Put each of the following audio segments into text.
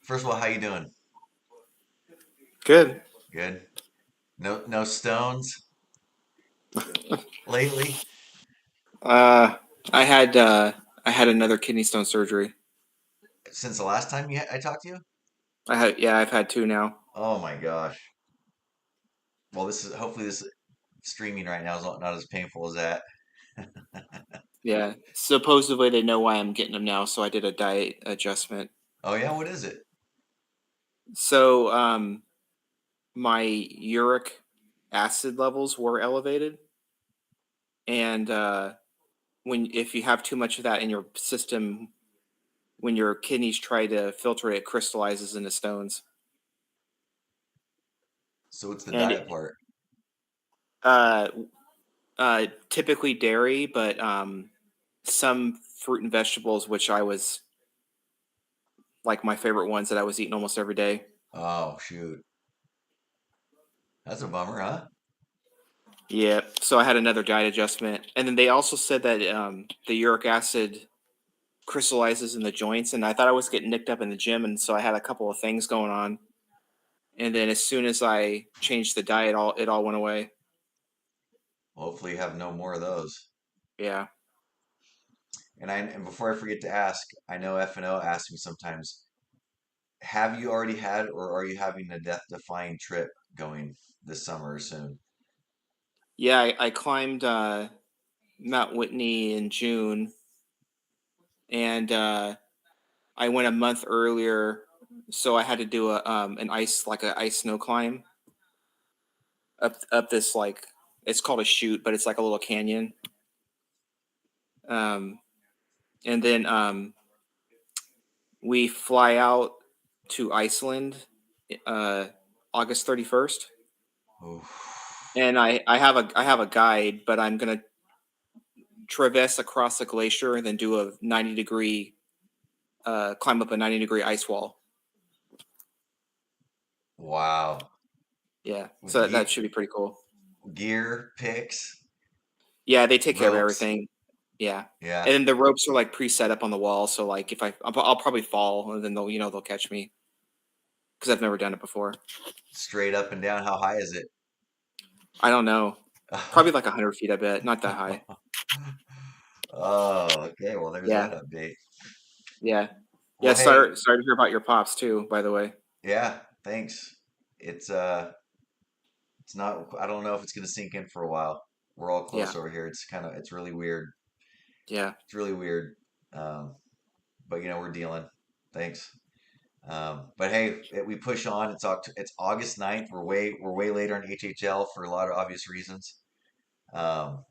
First of all, how you doing? Good. Good. No stones lately? Uh, I had uh, I had another kidney stone surgery. Since the last time I talked to you? I've had two now. Oh my gosh. Well, this is hopefully this streaming right now is not as painful as that. Yeah, supposedly they know why I'm getting them now, so I did a diet adjustment. Oh yeah, what is it? So, my uric acid levels were elevated, and when if you have too much of that in your system, when your kidneys try to filter it, it crystallizes into stones. So what's the And diet part? uh, typically dairy, but some fruit and vegetables, which I was like my favorite ones that I was eating almost every day. Oh shoot. That's a bummer, huh? Yeah, so I had another diet adjustment, and then they also said that the uric acid crystallizes in the joints, and I thought I was getting nicked up in the gym, and so I had a couple of things going on, and then as soon as I changed the diet, all it all went away. Hopefully you have no more of those. Yeah, And before I forget to ask, I know F and O asks me sometimes, have you already had or are you having a death-defying trip going this summer or soon? yeah, I climbed Mount Whitney in June, and I went a month earlier, so I had to do an ice snow climb up this like it's called a chute, but it's like a little canyon. Um, and then we fly out to Iceland uh, August 31st, Oof. and I have a guide, but I'm gonna traverse across the glacier and then do a 90-degree climb up a 90-degree ice wall. Wow. Yeah, With so that should be pretty cool. gear, picks, Yeah, they take care of ropes. everything. Yeah, Yeah. and then the ropes are like pre-set up on the wall, so like if I'll probably fall, and then they'll catch me because I've never done it before. Straight up and down. How high is it? I don't know, probably like 100 feet. I bet not that high. Oh, okay. Well, there's Yeah, that update. yeah, yeah. Well, hey, Sorry to hear about your pops too. By the way. yeah, thanks. It's not, I don't know if it's gonna sink in for a while. We're all Yeah, close over here. It's really weird. yeah, It's really weird. Um, but we're dealing. Thanks. But hey, we push on. It's August 9th. We're way later on HHL for a lot of obvious reasons. Um,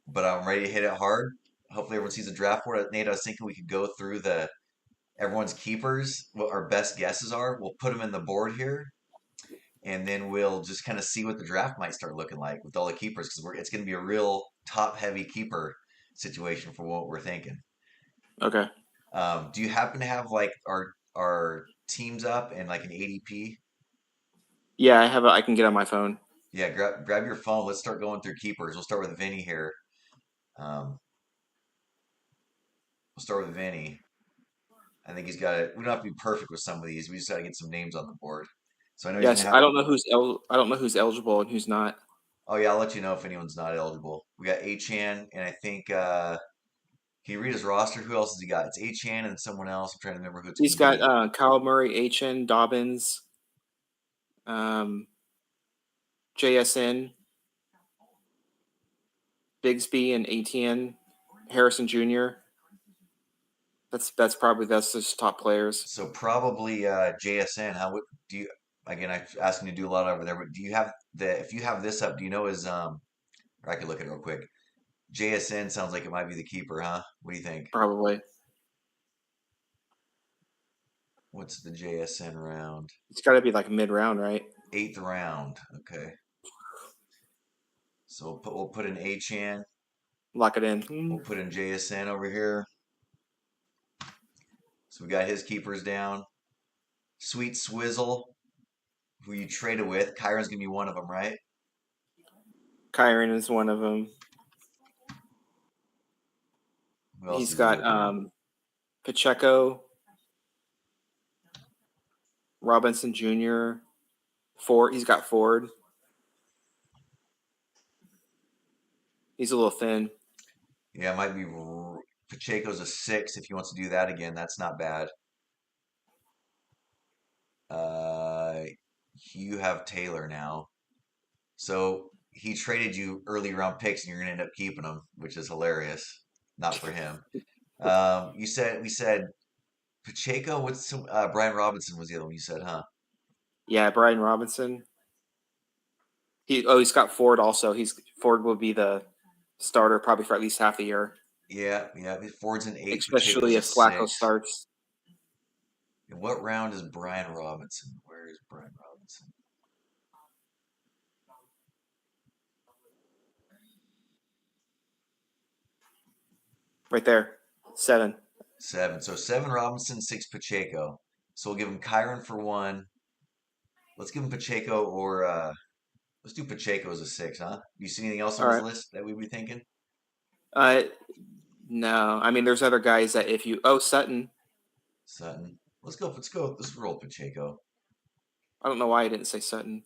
but I'm ready to hit it hard. Hopefully everyone sees the draft board. Nate, I was thinking we could go through the everyone's keepers, what our best guesses are. We'll put them in the board here, and then we'll just kind of see what the draft might start looking like with all the keepers because it's going to be a real top-heavy keeper situation for what we're thinking. okay. Do you happen to have like our teams up and like an ADP? Yeah, I can get on my phone. Yeah, grab your phone. Let's start going through keepers. We'll start with Vinny here. Um, we'll start with Vinny. I think he's got it. We don't have to be perfect with some of these. We just got to get some names on the board. So I know he's gonna Yes, have. I don't know who's eligible and who's not. Oh yeah, I'll let you know if anyone's not eligible. We got Achan, and I think can you read his roster? Who else has he got? It's Achan and someone else. I'm trying to remember who it's He's gonna got be. Kyle Murray, HN, Dobbins, um, JSN, Bigsby, and ATN, Harrison Jr. That's his top players. So probably JSN. How would do you? Again, I'm asking you to do a lot over there, but do you have the? If you have this up, do you know his? Or I could look at it real quick. JSN sounds like it might be the keeper, huh? What do you think? Probably. What's the JSN round? It's got to be like mid round, right? Eighth round. Okay. So we'll put an Achan. Lock it in. We'll put in JSN over here. So we got his keepers down. Sweet Swizzle, who you traded with. Kyron's gonna be one of them, right? Kyron is one of them. Who else He's is he got with there? Pacheco. Robinson Jr. Ford. He's got Ford. He's a little thin. Yeah, it might be. Pacheco's a 6 if he wants to do that again. That's not bad. Uh, you have Taylor now. So he traded you early round picks, and you're gonna end up keeping them, which is hilarious. Not for him. We said Pacheco. What's some? Brian Robinson was the other one you said, huh? Yeah, Brian Robinson. He's got Ford also. Ford will be the starter probably for at least half the year, Yeah, yeah. Ford's an 8. especially Pacheco's a if Flacco 6. starts. In what round is Brian Robinson? Where is Brian Robinson? Right there, 7. 7. So 7 Robinson, 6 Pacheco. So we'll give him Kyron for 1. Let's give him Pacheco or let's do Pacheco as a 6, huh? Do you see anything else All on his right. list that we'd be thinking? Uh, no, I mean there's other guys that if you Sutton. Sutton. Let's roll Pacheco. I don't know why I didn't say Sutton.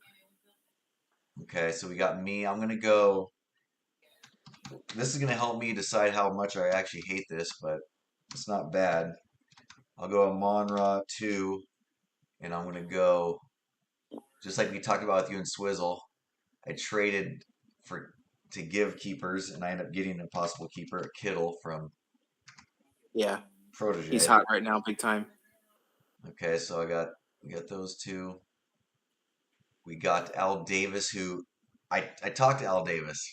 Okay, so we got me. I'm gonna go. This is gonna help me decide how much I actually hate this, but it's not bad. I'll go Amon-Ra 2, and I'm gonna go just like we talked about with you and Swizzle. I traded for to give keepers, and I end up getting a possible keeper, a Kittle from Yeah, he's Protege. hot right now, big time. Okay, so we got those two. We got Al Davis, who I talked to Al Davis,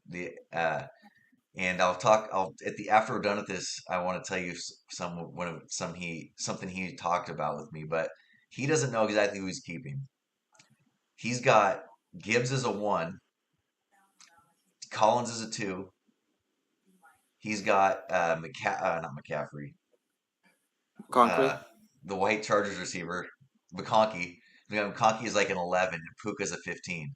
the and I'll at the after we're done with this, I want to tell you something he talked about with me, but he doesn't know exactly who he's keeping. He's got Gibbs as a 1, Collins as a 2. He's got not McCaffrey, Conklin. uh, the white Chargers receiver, McConkey. McConkey is like an 11, and Puka's a 15.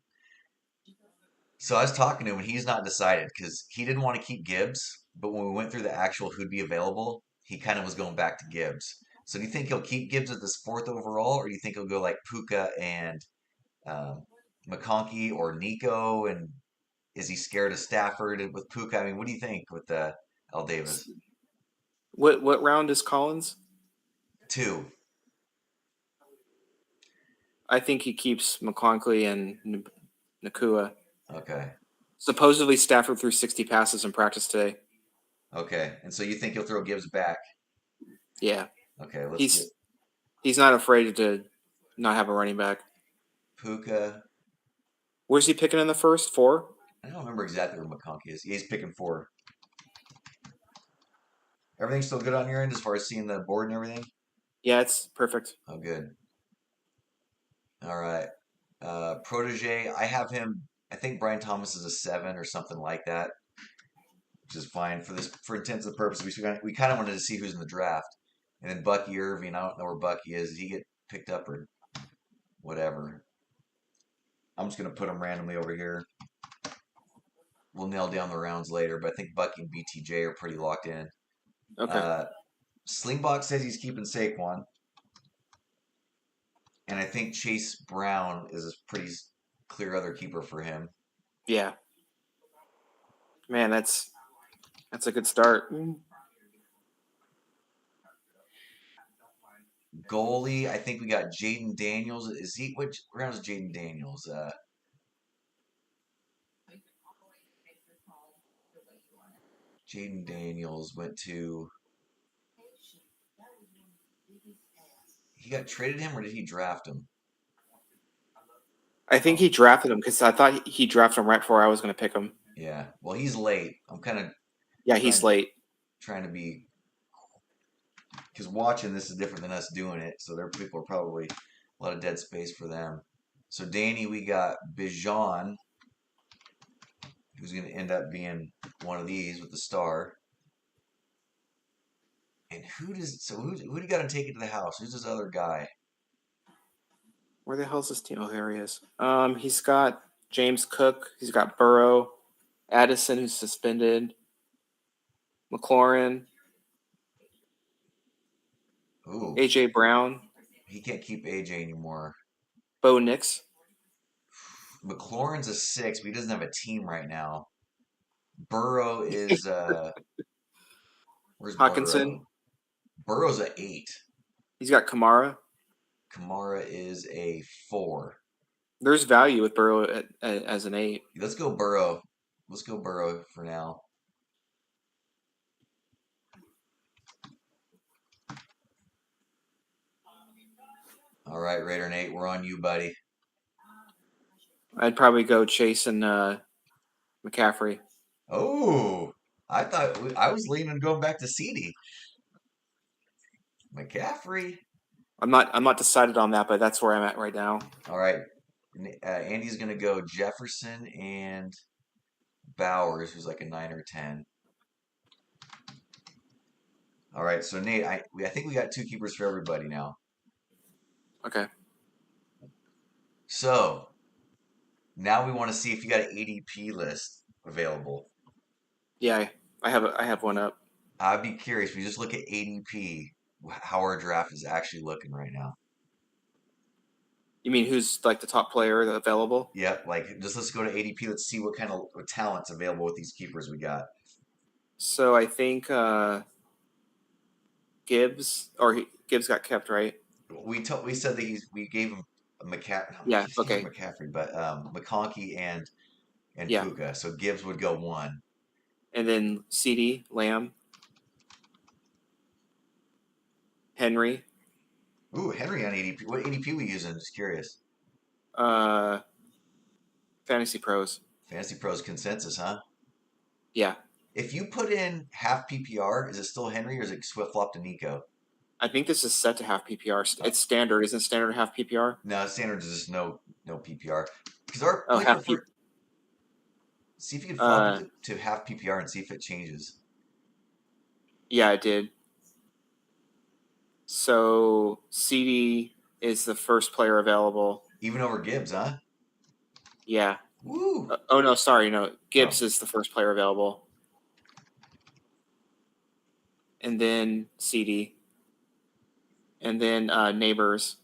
So I was talking to him, and he's not decided because he didn't want to keep Gibbs, but when we went through the actual who'd be available, he kind of was going back to Gibbs. So do you think he'll keep Gibbs at this 4th overall, or do you think he'll go like Puka and um, McConkey or Nico? And is he scared of Stafford with Puka? I mean, what do you think with Al Davis? What round is Collins? 2. I think he keeps McConkey and Nakua. Okay. Supposedly Stafford threw 60 passes in practice today. Okay. And so you think he'll throw Gibbs back? Yeah, Okay. Let's get he's not afraid to not have a running back. Puka. Where's he picking in the first 4? I don't remember exactly where McConkey is. He's picking 4. Everything's still good on your end as far as seeing the board and everything? Yeah, it's perfect. Oh, good. All right. Protege, I have him. I think Brian Thomas is a 7 or something like that, which is fine for intents and purposes. We kind of wanted to see who's in the draft, and then Bucky Irving. I don't know where Bucky is. Did he get picked up or whatever? I'm just gonna put him randomly over here. We'll nail down the rounds later, but I think Bucky and BTJ are pretty locked in. Okay. Uh, Slingbox says he's keeping Saquon, and I think Chase Brown is a pretty clear other keeper for him. Yeah. Man, that's a good start. Goalie, I think we got Jaden Daniels. Is he which round is Jaden Daniels? Jaden Daniels went to. He got traded him, or did he draft him? I think Oh, he drafted him because I thought he drafted him right before I was going to pick him. yeah. Well, he's late. I'm kind of Yeah, he's trying late. trying to be because watching this is different than us doing it. So there people are probably a lot of dead space for them. So Danny, we got Bijan, who's going to end up being one of these with the star. And who do you got to take it to the house? Who's this other guy? Where the hell's this team? Oh, here he is. He's got James Cook. He's got Burrow, Addison, who's suspended, McLaurin, Ooh, AJ Brown. he can't keep AJ anymore. Bo Nix, McLaurin's a 6, but he doesn't have a team right now. Burrow is where's Hawkinson. Burrow? Burrow's a 8. He's got Kamara. Kamara is a 4. There's value with Burrow as an 8. Let's go Burrow. Let's go Burrow for now. All right, Raider Nate, we're on you, buddy. I'd probably go Chase and McCaffrey. Oh, I was leaning going back to CD. McCaffrey. I'm not decided on that, but that's where I'm at right now. All right, Andy's gonna go Jefferson and Bowers, who's like a 9 or 10. All right, so Nate, I think we got two keepers for everybody now. Okay. So now we want to see if you got an ADP list available. Yeah, I have one up. I'd be curious if you just look at ADP, how our draft is actually looking right now. You mean who's like the top player available? Yep, like just let's go to ADP. Let's see what kind of talent's available with these keepers we got. So I think Gibbs got kept, right? We said that we gave him a McCaffrey. No, Yeah. he's keeping Okay. McCaffrey, but McConkey and Yeah. Puka. So Gibbs would go 1. And then CD, Lamb, Henry, Ooh, Henry on ADP. What ADP we using? Just curious. uh, Fantasy Pros. Fantasy Pros consensus, huh? Yeah. If you put in half PPR, is it still Henry or is it flip flop to Nico? I think this is set to half PPR. Uh, It's standard, isn't standard half PPR? no, standards is just no PPR. Because our Oh, play half P. prefer. See if you can flop it Uh, to half PPR and see if it changes. yeah, I did. So CD is the first player available. Even over Gibbs, huh? Yeah. Woo! Oh no, sorry, no. Oh, Gibbs is the first player available, and then CD, and then Neighbors.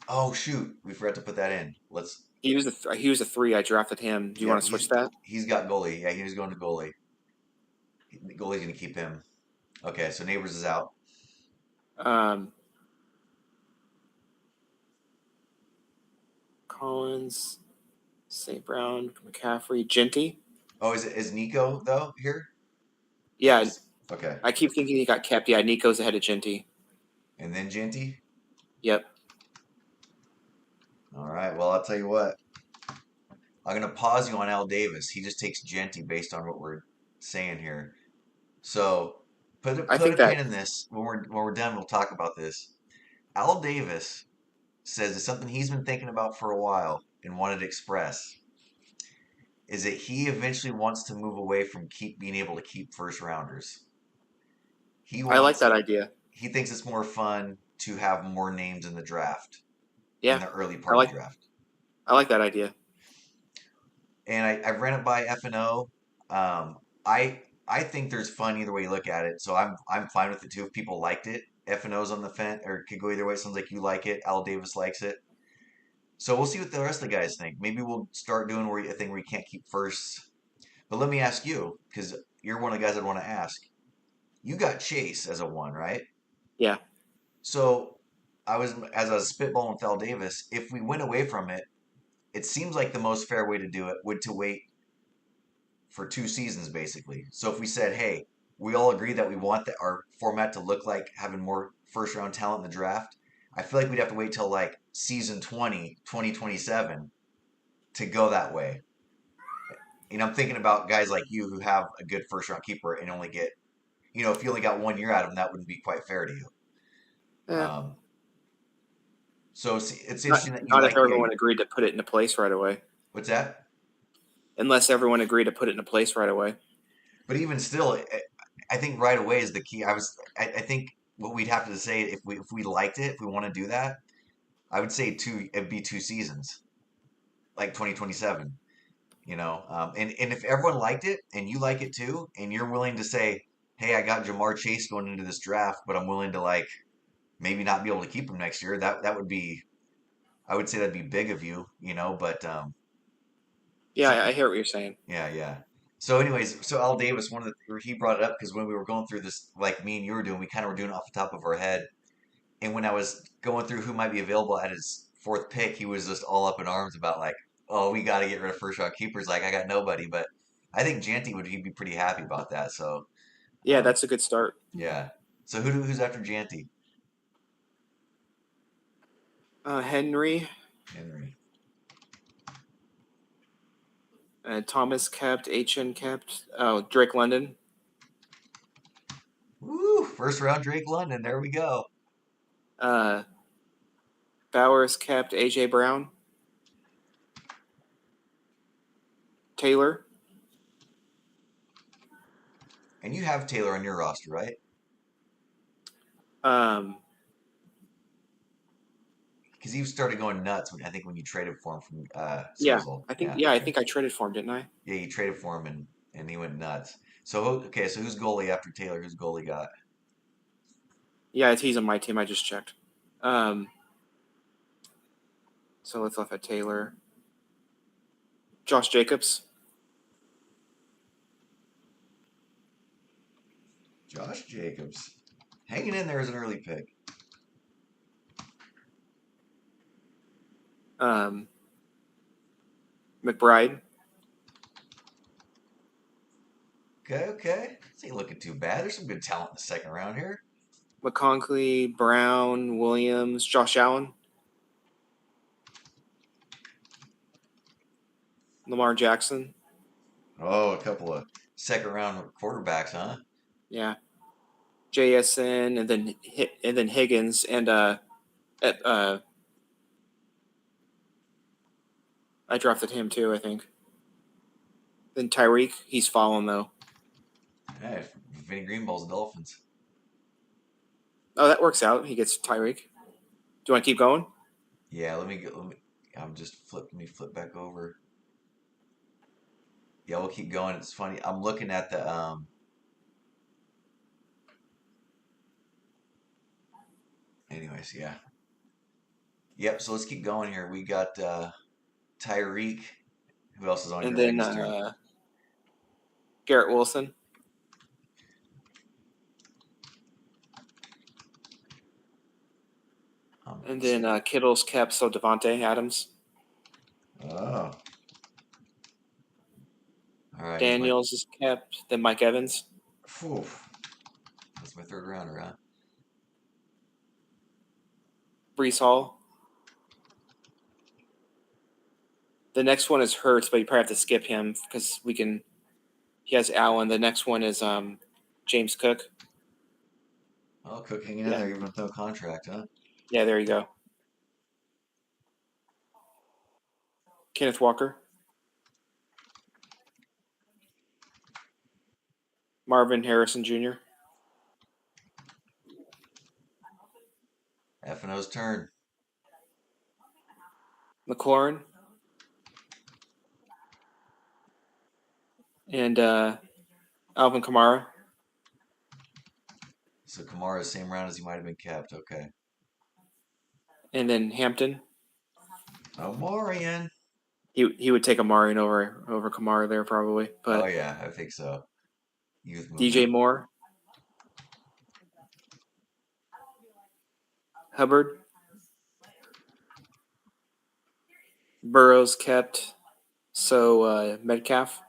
oh shoot, we forgot to put that in. Let's. He was a 3. I drafted him. Do you Yeah, want to switch that? he's got goalie. Yeah, he was going to goalie. Goalie's gonna keep him. Okay, so Neighbors is out. Um, Collins, St. Brown, McCaffrey, Genty. Oh, is Nico though here? Yeah, Okay, I keep thinking he got kept. Yeah, Nico's ahead of Genty. and then Genty. Yep. All right. Well, I'll tell you what. I'm gonna pause you on Al Davis. He just takes Genty based on what we're saying here. So I put a think that pin in this. When we're done, we'll talk about this. Al Davis says it's something he's been thinking about for a while and wanted to express is that he eventually wants to move away from keep being able to keep first rounders. He I like wants that idea. he thinks it's more fun to have more names in the draft in Yeah, the early I part of the like draft. I like that idea. And I've ran it by F and O. I think there's fun either way you look at it, so I'm fine with it too. If people liked it, F and O's on the fence, or it could go either way. It sounds like you like it. Al Davis likes it. So we'll see what the rest of the guys think. Maybe we'll start doing a thing where you can't keep firsts. But let me ask you, because you're one of the guys I'd want to ask. You got Chase as a 1, right? Yeah. So as I was spitballing with Al Davis, if we went away from it, it seems like the most fair way to do it would to wait for 2 seasons basically. So if we said, hey, we all agree that we want our format to look like having more first round talent in the draft, I feel like we'd have to wait till like season 20, 2027 to go that way. And I'm thinking about guys like you who have a good first round keeper and only get, if you only got 1 year out of them, that wouldn't be quite fair to you. Eh, Um, so it's not interesting that you not if like, yeah, everyone agreed to put it into place right away. what's that? Unless everyone agreed to put it into place right away. But even still, I think right away is the key. I think what we'd have to say if we liked it, if we want to do that, I would say it'd be 2 seasons, like 2027. And if everyone liked it and you like it too, and you're willing to say, hey, I got Jamar Chase going into this draft, but I'm willing to like maybe not be able to keep him next year. That would be, I would say that'd be big of you, but Yeah, some, I hear what you're saying. yeah, yeah. So, anyways, so Al Davis, he brought it up because when we were going through this, like me and you were doing, we kind of were doing it off the top of our head. And when I was going through who might be available at his fourth pick, he was just all up in arms about like, oh, we got to get rid of first round keepers. Like I got nobody, but I think Janty would he'd be pretty happy about that. So, Yeah, um, that's a good start. yeah. So who's after Janty? Henry, Henry. Thomas kept, HN kept. Oh, Drake London. Woo! First round Drake London. There we go. Uh, Bowers kept, AJ Brown. Taylor. And you have Taylor on your roster, right? Um, Because he started going nuts when I think when you traded for him from yeah, Sozel. I think Yeah, yeah, I okay. think I traded for him, didn't I? Yeah, you traded for him and he went nuts. So okay, so who's goalie after Taylor? Who's goalie got? Yeah, he's on my team. I just checked. Um, so let's look at Taylor. Josh Jacobs. Josh Jacobs. Hanging in there as an early pick. Um, McBride. Okay, okay. This ain't looking too bad. There's some good talent in the second round here. McConkley, Brown, Williams, Josh Allen, Lamar Jackson. Oh, a couple of second round quarterbacks, huh? Yeah, JSN, and then Higgins, and uh, I drafted him too. I think. Then Tyreek, he's fallen though. Hey, Vinny Greenball's Dolphins. Oh, that works out. He gets Tyreek. Do you want to keep going? Yeah, let me get. Let me. I'm just flip. Let me flip back over. Yeah, we'll keep going. It's funny. I'm looking at the. Anyways, yeah. Yep. So let's keep going here. We got Tyreek. Who else is on And your then register? Garrett Wilson, and Let's then see. Kittle's kept. So Devontae Adams, Oh, all right. Here's my. Daniels is kept. Then Mike Evans, Phew, that's my third rounder, huh? Brees Hall. The next one is Hurts, but you probably have to skip him because we can. He has Allen. The next one is James Cook. Oh, Cook hanging in Yeah, there even with no contract, huh? yeah. There you go. Kenneth Walker, Marvin Harrison Jr., F and O's turn. McLaurin, and Alvin Kamara, So Kamara's same round as he might have been kept. Okay. and then Hampton. Omarion. He would take Amari over Kamara there probably, Oh but yeah, I think so. Youth DJ movement. Moore, Hubbard, Burrows kept. So Metcalf,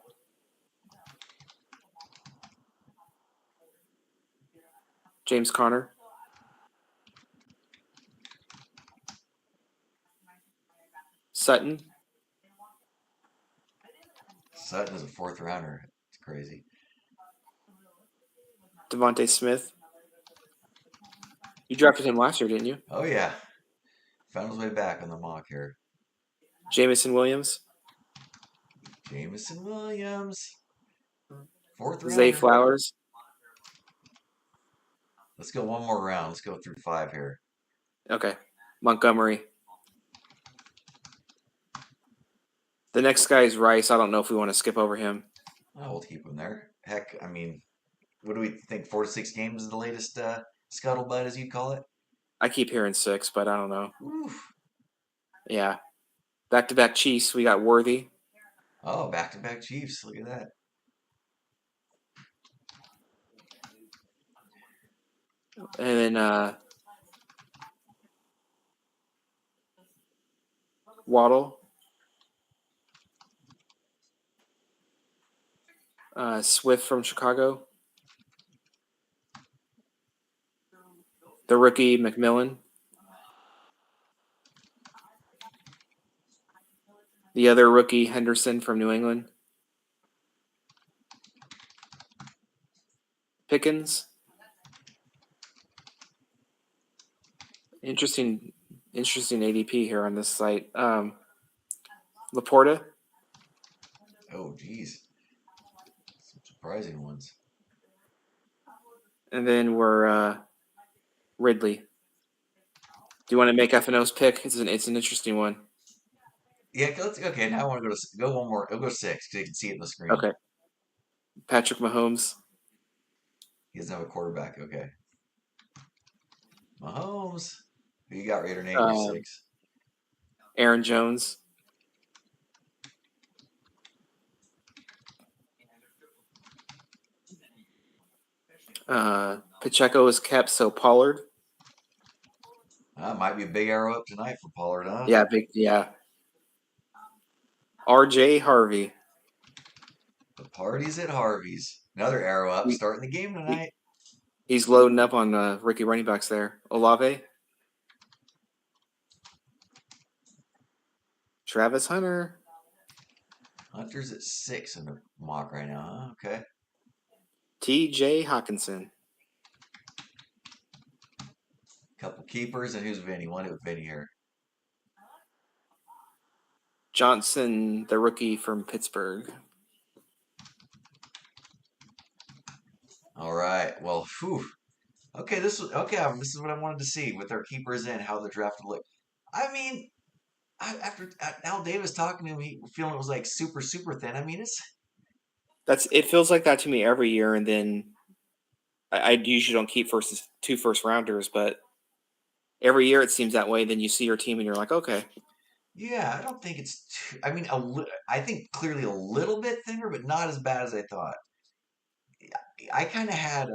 James Conner, Sutton, Sutton is a fourth rounder. It's crazy. Devontae Smith. You drafted him last year, didn't you? Oh yeah, found his way back on the mock here. Jamison Williams, Jameson Williams, fourth Zay rounder. Flowers. Let's go one more round. Let's go through five here. Okay, Montgomery. The next guy is Rice. I don't know if we want to skip over him. Oh, we'll keep him there. Heck, I mean, what do we think? 4 to 6 games is the latest scuttlebutt, as you call it. I keep hearing 6, but I don't know. Oof. Yeah. Back-to-back Chiefs. We got Worthy. Oh, back-to-back Chiefs. Look at that. And then Waddle. Swift from Chicago. The rookie, McMillan. The other rookie, Henderson from New England. Pickens. Interesting ADP here on this site. Laporta. Oh, geez. Some surprising ones. And then we're Ridley. Do you want to make FNO's pick? It's an interesting one. Yeah, okay. Now I want to go one more. I'll go 6 because you can see it in the screen. Okay. Patrick Mahomes. He doesn't have a quarterback. Okay. Mahomes. Who you got, Raider Nate? Your Um, 6. Aaron Jones. Pacheco is kept, so Pollard. Might be a big arrow up tonight for Pollard, huh? Yeah. RJ Harvey. The party's at Harvey's. Another arrow up, He, starting the game he, tonight. he's loading up on rookie running backs there. Olave. Travis Hunter. Hunter's at 6 in the mock right now, huh? Okay. TJ Hawkinson. Couple keepers, and who's Vinny? One with Vinny here. Johnson, the rookie from Pittsburgh. All right. Well, whew. Okay, this is what I wanted to see with our keepers in, how the draft would look. I mean, after Al Davis talking to me, feeling it was like super, super thin. I mean, It feels like that to me every year, and then I usually don't keep two first rounders, but every year it seems that way. Then you see your team and you're like, okay. yeah, I don't think it's too, I mean, I think clearly a little bit thinner, but not as bad as I thought. I kind of had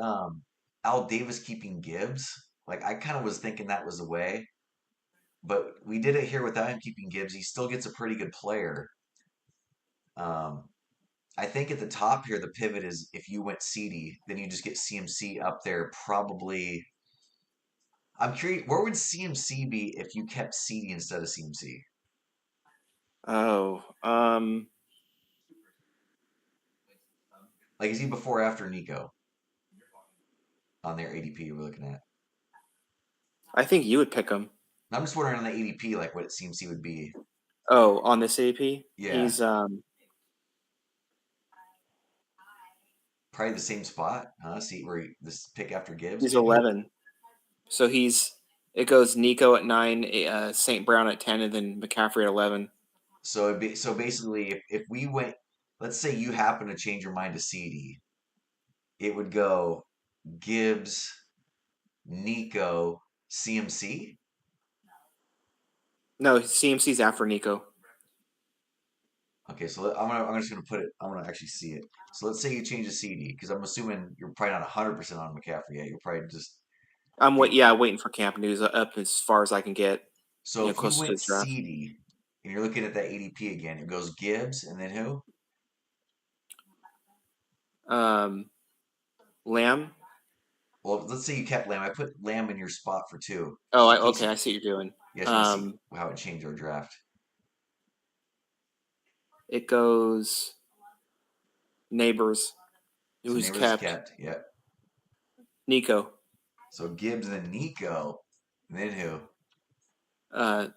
Al Davis keeping Gibbs. Like I kind of was thinking that was the way, but we did it here without him keeping Gibbs. He still gets a pretty good player. Um, I think at the top here, the pivot is if you went CD, then you just get CMC up there. Probably, I'm curious, where would CMC be if you kept CD instead of CMC? Oh, Like, is he before or after Nico on their ADP we're looking at? I think you would pick him. I'm just wondering on the ADP, like what CMC would be. Oh, on this AP, Yeah, he's probably the same spot, huh? See where this pick after Gibbs, he's maybe. 11. So it goes Nico at 9, St. Brown at 10, and then McCaffrey at 11. So basically, if we went, let's say you happen to change your mind to CD, it would go Gibbs, Nico, CMC. No, CMC's after Nico. Okay, so I'm just gonna put it. I'm gonna actually see it. So let's say you change the CD because I'm assuming you're probably not 100% on McCaffrey yet. You're probably just get. Waiting for camp news up as far as I can get, So if you closer to went the draft. CD and you're looking at that ADP again, it goes Gibbs and then who? Um, Lamb. Well, let's say you kept Lamb. I put Lamb in your spot for 2, Oh, just in case. okay, I see what you're doing. You guys want to see how it changed our draft. It goes Neighbors, So who's Neighbors is kept kept. Yep. Nico. So Gibbs and then Nico, and then who? Uh,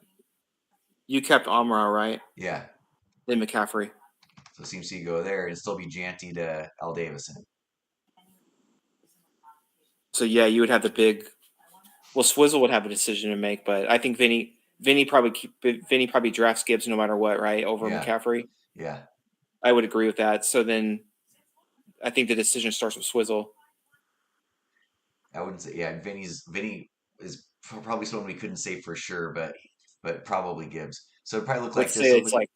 you kept Amra, right? Yeah. Then McCaffrey. So CMC go there and still be Janty to Al Davison. So yeah, you would have the big. Well, Swizzle would have a decision to make, but I think Vinny probably drafts Gibbs no matter what, right? Over Yeah. McCaffrey. Yeah. I would agree with that. So then I think the decision starts with Swizzle. I wouldn't say, yeah, Vinny is probably someone we couldn't say for sure, but probably Gibbs. So it probably look like Let's this. say So it's like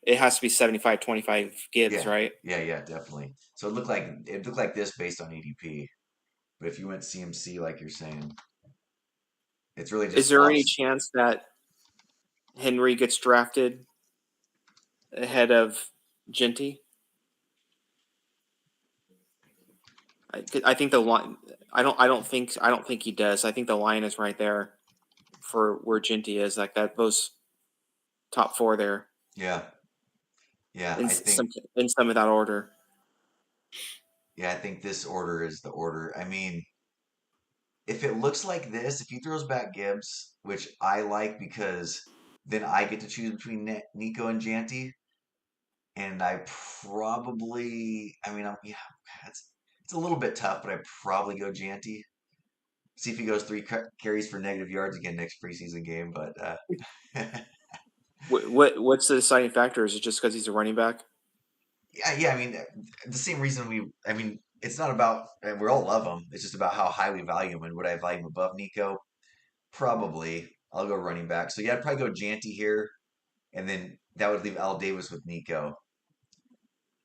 it has to be 75-25 Gibbs, yeah, right? yeah, definitely. So it looked like this based on ADP. But if you went CMC like you're saying, it's really Is just there any lots. chance that Henry gets drafted ahead of Genty? I think the line. I don't think he does. I think the line is right there for where Genty is. Like that. Those top four there Yeah, yeah. in some of that order. I think this order is the order. I mean, if it looks like this, if he throws back Gibbs, which I like because then I get to choose between Nico and Janty, and I probably, I mean, yeah, it's a little bit tough, but I probably go Janty. See if he goes three carries for negative yards again next preseason game. But What's the deciding factor? Is it just because he's a running back? yeah. I mean, the same reason I mean, it's not about, and we all love him. It's just about how high we value him and would I value him above Nico? Probably. I'll go running back. So yeah, I'd probably go Janty here, and then that would leave Al Davis with Nico.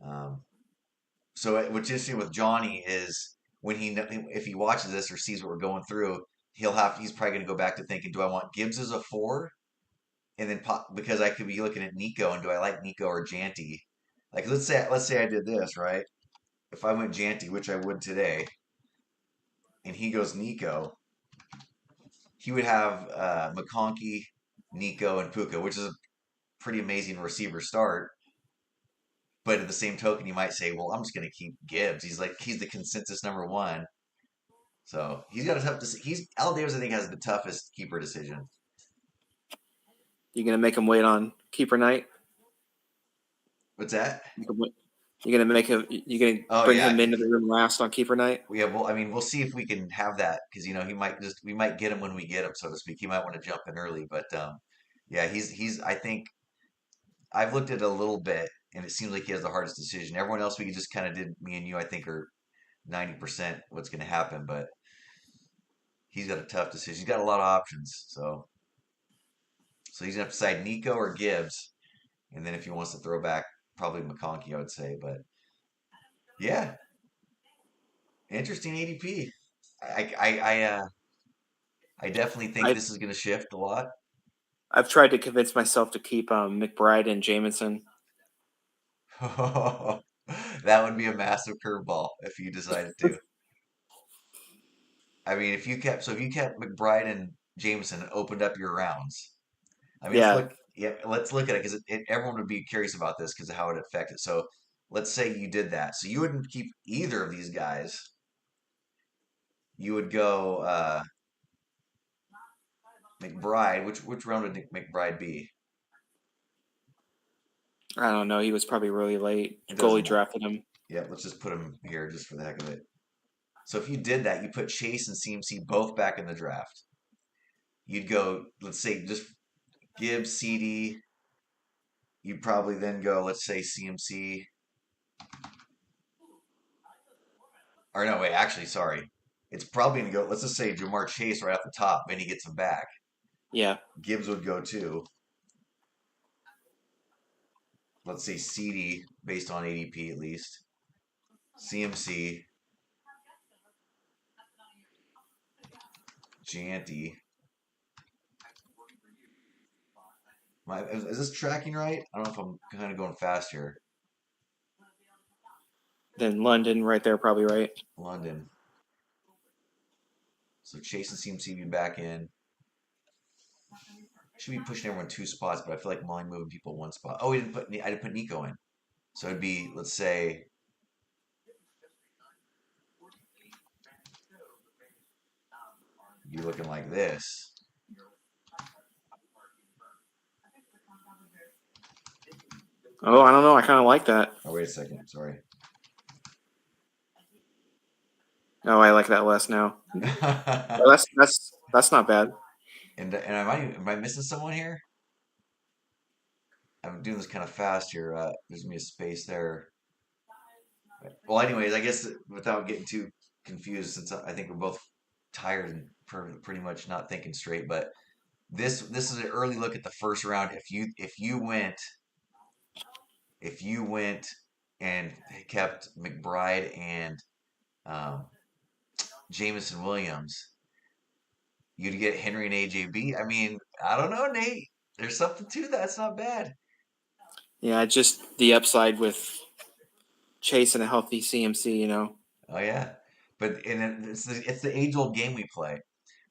Um, so what's interesting with Johnny is when if he watches this or sees what we're going through, he's probably going to go back to thinking, do I want Gibbs as a four, and then because I could be looking at Nico and do I like Nico or Janty? Like let's say I did this right. If I went Janty, which I would today, and he goes Nico, he would have McConkey, Nico, and Puka, which is a pretty amazing receiver start. But at the same token, you might say, well, I'm just going to keep Gibbs. He's the consensus number one. So he's got a tough decision. Al Davis, I think, has the toughest keeper decision. You're gonna make him wait on keeper night. What's that? You're gonna make him. You're gonna Oh bring yeah, him into the room last on keeper night. yeah. Well, I mean, we'll see if we can have that because he might just we might get him when we get him, so to speak. He might want to jump in early, but yeah, he's. I think I've looked at it a little bit, and it seems like he has the hardest decision. Everyone else we just kind of did. Me and you, I think, are 90% what's going to happen, but he's got a tough decision. He's got a lot of options, so he's gonna have to decide Nico or Gibbs, and then if he wants to throw back, probably McConkey, I would say. But yeah, interesting ADP. I definitely think I've this is gonna shift a lot. I've tried to convince myself to keep McBride and Jamison. That would be a massive curveball if you decided to. I mean, if you kept McBride and Jameson and opened up your rounds. I mean, Yeah, let's look at it because everyone would be curious about this because of how it affected. So let's say you did that. So you wouldn't keep either of these guys. You would go McBride. Which round would McBride be? I don't know. He was probably really late. It Goalie doesn't matter. drafted him. Yeah, let's just put him here just for the heck of it. So if you did that, you put Chase and CMC both back in the draft. You'd go, let's say, just give CD. You'd probably then go, let's say CMC. Or no, wait, actually, sorry. It's probably going to go, let's just say Jamar Chase right off the top, and he gets him back. Yeah. Gibbs would go too. Let's say CD based on ADP at least. CMC, Janty. Is this tracking right? I don't know if I'm kind of going fast here. Then London right there, probably right. London. So Chase and CMC be back in. Should be pushing everyone two spots, but I feel like I'm only moving people one spot. Oh, I didn't put Nico in. So it'd be, let's say, be looking like this. Oh, I don't know. I kind of like that. Oh, wait a second. Sorry. Oh, I like that less now. and Oh, that's not bad. am I missing someone here? I'm doing this kind of fast here. There's gonna be a space there. Well, anyways, I guess without getting too confused, since I think we're both tired and pretty much not thinking straight. But this is an early look at the first round. If you went and kept McBride and um, Jamison Williams, you'd get Henry and AJB. I mean, I don't know, Nate. There's something to that. It's not bad. Yeah, just the upside with Chase and a healthy CMC, you know. Oh yeah, but it's the age old game we play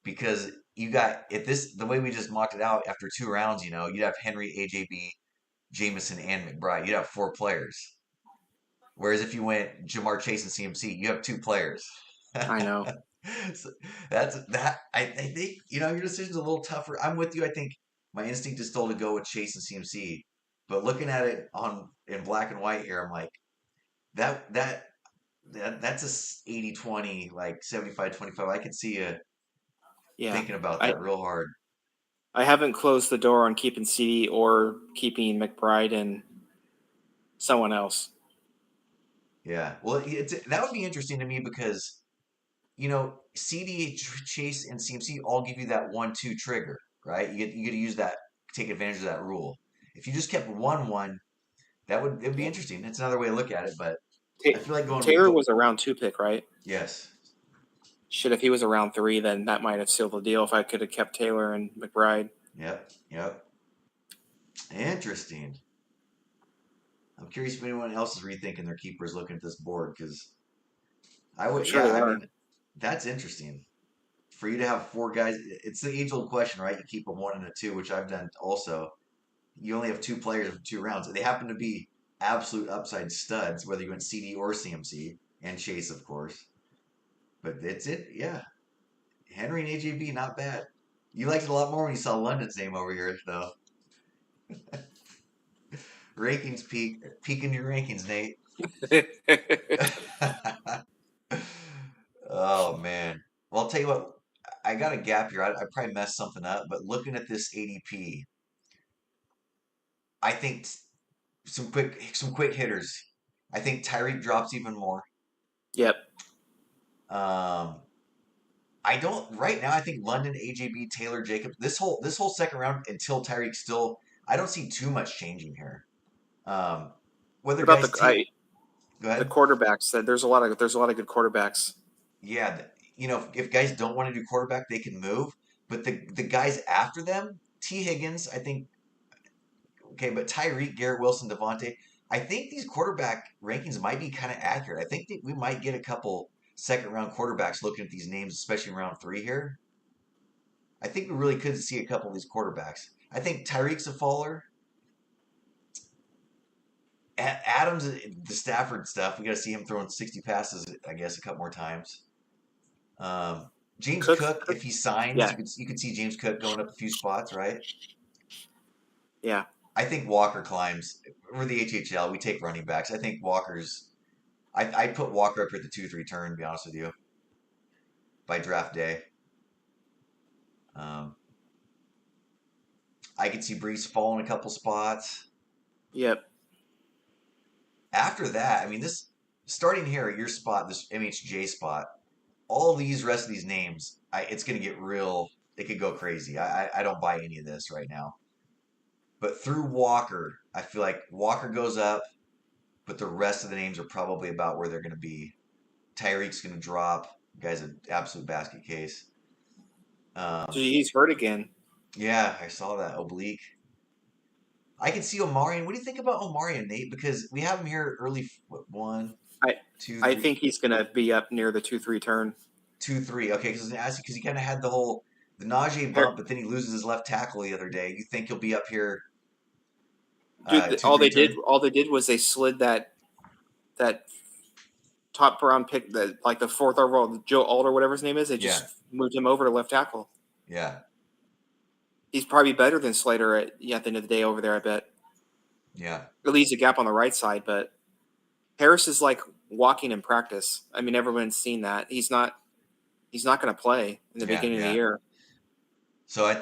because you got if this the way we just mocked it out after 2 rounds, you'd have Henry, AJB, Jamison, and McBride. You'd have 4 players. Whereas if you went Jamar Chase and CMC, you have 2 players. I know. So that's that. I think your decision's a little tougher. I'm with you. I think my instinct is still to go with Chase and CMC, but looking at it on in black and white here, I'm like that that that's a 80-20, like 75-25. I could see you Yeah. thinking about I that real hard. I haven't closed the door on keeping CD or keeping McBride and someone else. Yeah. Well, that would be interesting to me because CD, Chase, and CMC all give you that 1-2 trigger, right? You get to use that, take advantage of that rule. If you just kept 1-1, it'd be Yeah. interesting. It's another way to look at it, but I feel like Taylor was a round 2 pick, right? yes, Shit, if he was a round 3, then that might have sealed the deal if I could have kept Taylor and McBride. yep. Interesting. I'm curious if anyone else is rethinking their keepers looking at this board because I I'm would, sure yeah, they I are. mean, that's interesting. For you to have 4 guys, it's the age-old question, right? You keep a 1 and a 2, which I've done also. You only have 2 players for 2 rounds. They happen to be absolute upside studs, whether you went CD or CMC, and Chase, of course. But it's it, yeah. Henry and AJB, not bad. You liked it a lot more when you saw London's name over here, though. Rankings peaking your rankings, Nate. Oh man. Well, I'll tell you what. I got a gap here. I probably messed something up, but looking at this ADP, I think some quick hitters. I think Tyreek drops even more. Yep. Um, I don't right now. I think London, AJB, Taylor, Jacob. This whole second round until Tyreek still. I don't see too much changing here. Um, whether What about guys take. Go the ahead. quarterbacks? There's a lot of good quarterbacks. Yeah, if guys don't want to do quarterback, they can move. But the guys after them, T. Higgins, I think. Okay, but Tyreek, Garrett Wilson, Devontae. I think these quarterback rankings might be kind of accurate. I think that we might get a couple second round quarterbacks looking at these names, especially in round 3 here. I think we really could see a couple of these quarterbacks. I think Tyreek's a faller. Adams, the Stafford stuff, we got to see him throwing 60 passes, I guess, a couple more times. Um, James Cook, Cook, if he signs, yeah, you could see James Cook going up a few spots, right? yeah. I think Walker climbs. For the HHL, we take running backs. I think Walker's. I'd put Walker up here at the 2-3 turn, to be honest with you, by draft day. Um, I could see Brees falling a couple spots. Yep. After that, I mean, this starting here at your spot, this MHJ spot, all these rest of these names, it's going to get real. It could go crazy. I don't buy any of this right now. But through Walker, I feel like Walker goes up, but the rest of the names are probably about where they're going to be. Tyreek's going to drop. Guy's an absolute basket case. He's hurt again. Yeah, I saw that oblique. I can see Omarion. What do you think about Omarion, Nate? Because we have him here early. What, one, I two, I three, think he's gonna be up near the 2-3 turn. 2, 3. Okay, because he kind of had the Najee Har- bump, but then he loses his left tackle the other day. You think he'll be up here, Dude, two, three turn? all they did was they slid that top round pick, the fourth overall, Joe Alder, whatever his name is. They Yeah, just moved him over to left tackle. yeah, He's probably better than Slater at the end of the day over there. I bet yeah, it leaves a gap on the right side, but Harris is like walking in practice. I mean, everyone's seen that. He's not going to play in the yeah, beginning of the yeah. year. So I'll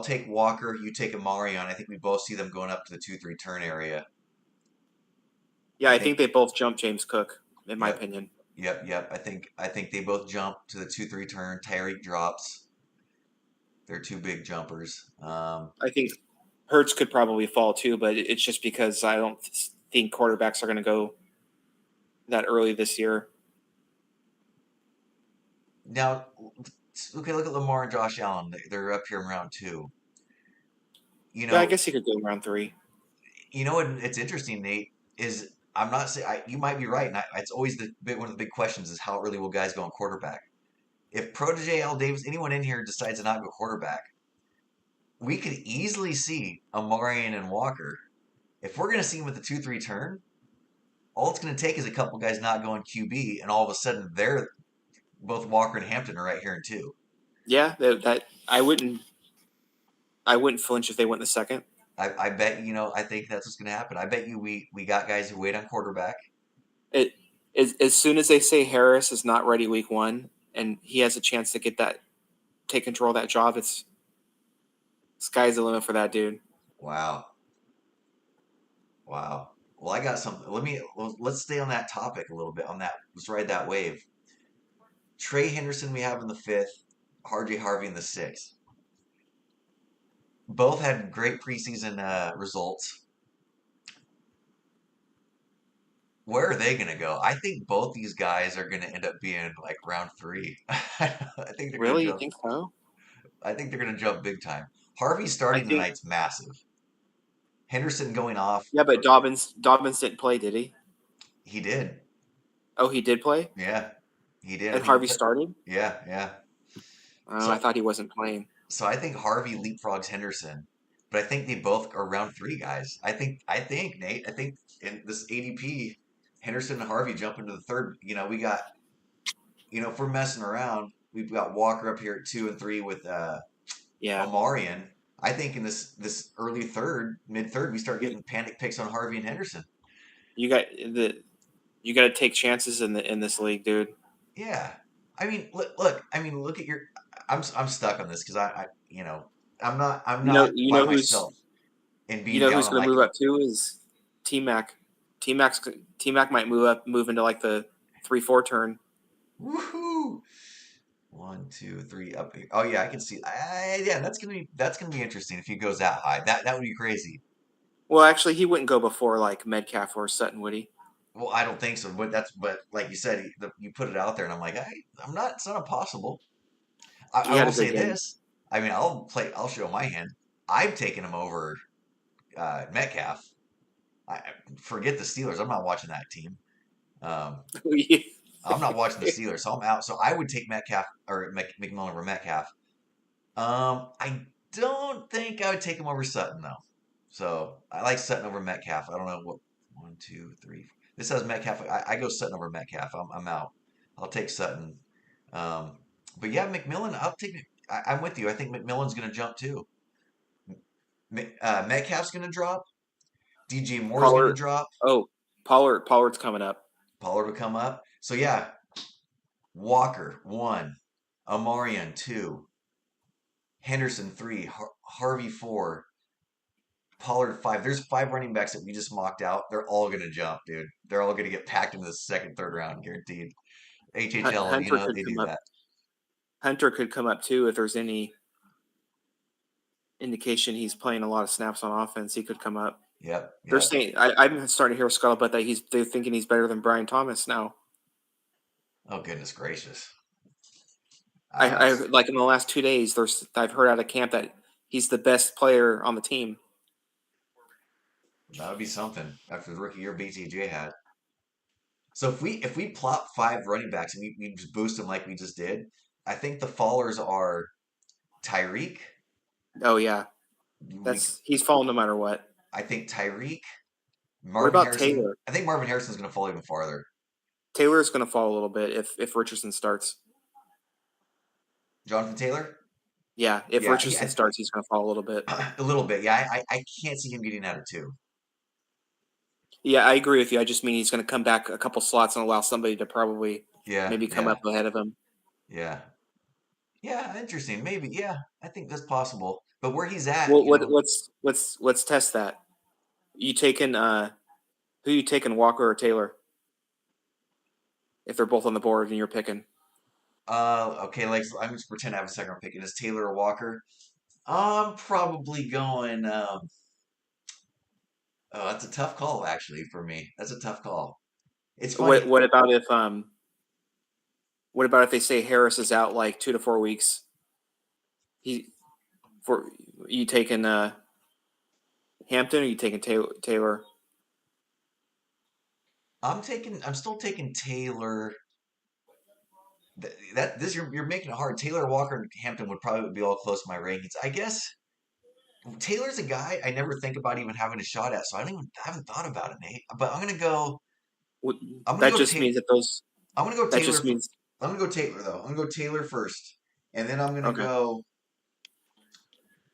take Walker. You take Omarion. I think we both see them going up to the 2, 3 turn area. Yeah, I I think think. they both jump James Cook, in my Yep. opinion. Yep, yep. I think they both jump to the 2-3 turn. Tyreek drops. They're two big jumpers. I think Hurts could probably fall too, but it's just because I don't think quarterbacks are going to go that early this year. Now, okay, look at Lamar and Josh Allen. They're up here in round two. You Yeah, I know, guess he could go round 3. you know what? It's interesting, Nate. Is I'm not saying you might be right, and it's always one of the big questions is how early will guys go on quarterback? If Protege Al Davis, anyone in here decides to not go quarterback, we could easily see Amarian and Walker. If we're going to see him with the 2-3 turn, all it's going to take is a couple guys not going QB, and all of a sudden they're both Walker and Hampton are right here in two. Yeah, that I wouldn't flinch if they went in the second. I bet I think that's what's going to happen. I bet you we got guys who wait on quarterback. It as soon as they say Harris is not ready week 1 and he has a chance to take control of that job, it's sky's the limit for that dude. Wow, wow. Well, I got something. Let's stay on that topic a little bit. On that, let's ride that wave. Trey Henderson we have in the fifth, RJ Harvey in the sixth. Both had great preseason results. Where are they going to go? I think both these guys are going to end up being like round three. I think they're going to Really, you jump. think so? I think they're going to jump big time. Harvey I starting think. tonight's massive. Henderson going off. Yeah, but Dobbins didn't play, did he? He did. Oh, he did play, Yeah, he did. I and think he Harvey put. started. Yeah, yeah. Oh, I So, thought he wasn't playing. so I think Harvey leapfrogs Henderson, but I think they both are round three guys. I think Nate. I think in this ADP, Henderson and Harvey jump into the third. We got. If we're messing around, we've got Walker up here at 2 and 3 with Yeah, Omarion. I think in this early third, mid third, we start you, getting panic picks on Harvey and Henderson. you got the you got to take chances in this league, dude. Yeah, I mean, look. I mean, look at your. I'm stuck on this because I'm not You by know who's myself and you being know down who's on going to like move up too is T Mac. T Mac might move into like the 3-4 turn. woohoo 1, 2, 3 up here. Oh yeah, I can see. Yeah, that's gonna be interesting if he goes that high. That would be crazy. Well, actually, he wouldn't go before like Metcalf or Sutton, would he? Well, I don't think so, but like you said, you put it out there, and I'm like, I'm not. It's not impossible. I He had will a good say game. this. I mean, I'll show my hand. I've taken him over Metcalf. I forget the Steelers. I'm not watching that team. Um, I'm not watching the Steelers, so I'm out. So I would take Metcalf or McMillan over Metcalf. I don't think I would take him over Sutton though. So I like Sutton over Metcalf. I don't know what 1, 2, 3. This has Metcalf. I go Sutton over Metcalf. I'm out. I'll take Sutton. Um, but yeah, McMillan. I'll take. I'm with you. I think McMillan's going to jump too. Metcalf's going to drop. DJ Moore's going to Pollard. drop. Oh, Pollard's coming up. Pollard will come up. So yeah, Walker 1, Amarian 2, Henderson 3, Harvey 4, Pollard 5. There's 5 running backs that we just mocked out. They're all going to jump, dude. They're all going to get packed into the second, third round, guaranteed. HHL, Hunter could they come do up. that. Hunter could come up too if there's any indication he's playing a lot of snaps on offense. He could come up. Yep, They're yep. saying I'm starting to hear scuttlebutt that they're thinking he's better than Brian Thomas now. Oh, goodness gracious. I like in the last 2 days, I've heard out of camp that he's the best player on the team. That would be something after the rookie year BTJ had. So if we plot 5 running backs and we just boost them like we just did, I think the fallers are Tyreek. Oh yeah, We he's falling no matter what. I think Tyreek, What Marvin about Harrison. Taylor? I think Marvin Harrison's going to fall even farther. Taylor's going to fall a little bit if Richardson starts. Jonathan Taylor. Yeah, if Yeah, Richardson starts, he's going to fall a little bit. a little bit. Yeah, I can't see him getting out of 2. Yeah, I agree with you. I just mean he's going to come back a couple slots and allow somebody to probably Yeah, maybe come yeah, up ahead of him. yeah, yeah. Interesting. Maybe. Yeah, I think that's possible. But where he's at, Well, let's test that. You taking who you taking, Walker or Taylor? if they're both on the board and you're picking? Okay, like I'm just pretend I have a second round pick. It is Taylor or Walker. I'm probably going. Oh, that's a tough call, actually, for me. That's a tough call. It's funny. What about if they say Harris is out like 2 to 4 weeks? He for you taking Hampton or you taking Taylor? I'm still taking Taylor. That this you're making it hard. Taylor Walker and Hampton would probably be all close to my rankings. I guess Taylor's a guy I never think about even having a shot at, so I haven't thought about it, Nate. But I'm gonna That go just means that those. I'm gonna go That Taylor. just means I'm gonna go Taylor though. I'm gonna go Taylor first, and then I'm gonna okay. go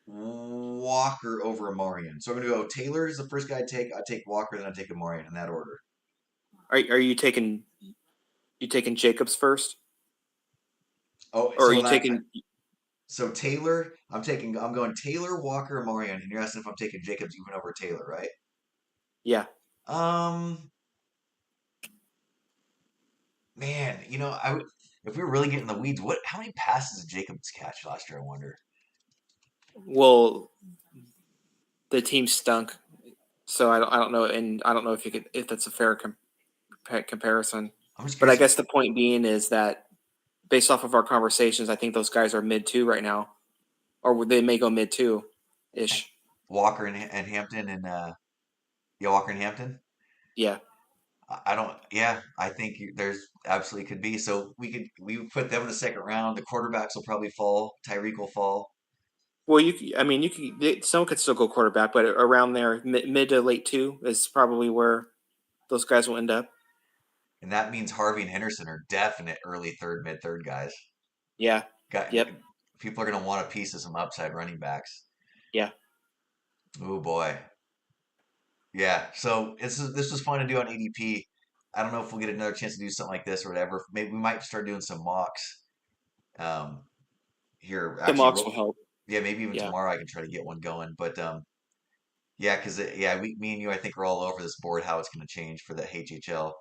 Walker over Amarian. So I'm gonna go Taylor is the first guy I take. I take Walker, then I take Amarian in that order. Are you taking Jacobs first, Oh, or are you taking? so I'm going Taylor, Walker, Amarian, and you're asking if I'm taking Jacobs even over Taylor, right? Yeah. Um, man, if we were really getting in the weeds, how many passes did Jacobs catch last year? I wonder. Well, the team stunk, so I don't know, and I don't know if that's a fair comparison. I'm just But I curious. guess the point being is that based off of our conversations, I think those guys are mid two right now, or they may go mid two ish. Walker and Hampton and yeah, Walker and Hampton. Yeah. I don't. Yeah, I think there's absolutely could be. So we put them in the second round. The quarterbacks will probably fall. Tyreek will fall, Well, I mean, someone could still go quarterback, but around there, mid to late two is probably where those guys will end up. and that means Harvey and Henderson are definite early third, mid third guys. Yeah. Got Yep. people are gonna want a piece of some upside running backs. Yeah. Oh boy, yeah. So this was fun to do on ADP. I don't know if we'll get another chance to do something like this or whatever. Maybe we might start doing some mocks um, here. The Actually, mocks will help. yeah, maybe even Yeah. tomorrow I can try to get one going. But yeah, because yeah, me and you, I think are all over this board how it's going to change for the HHL.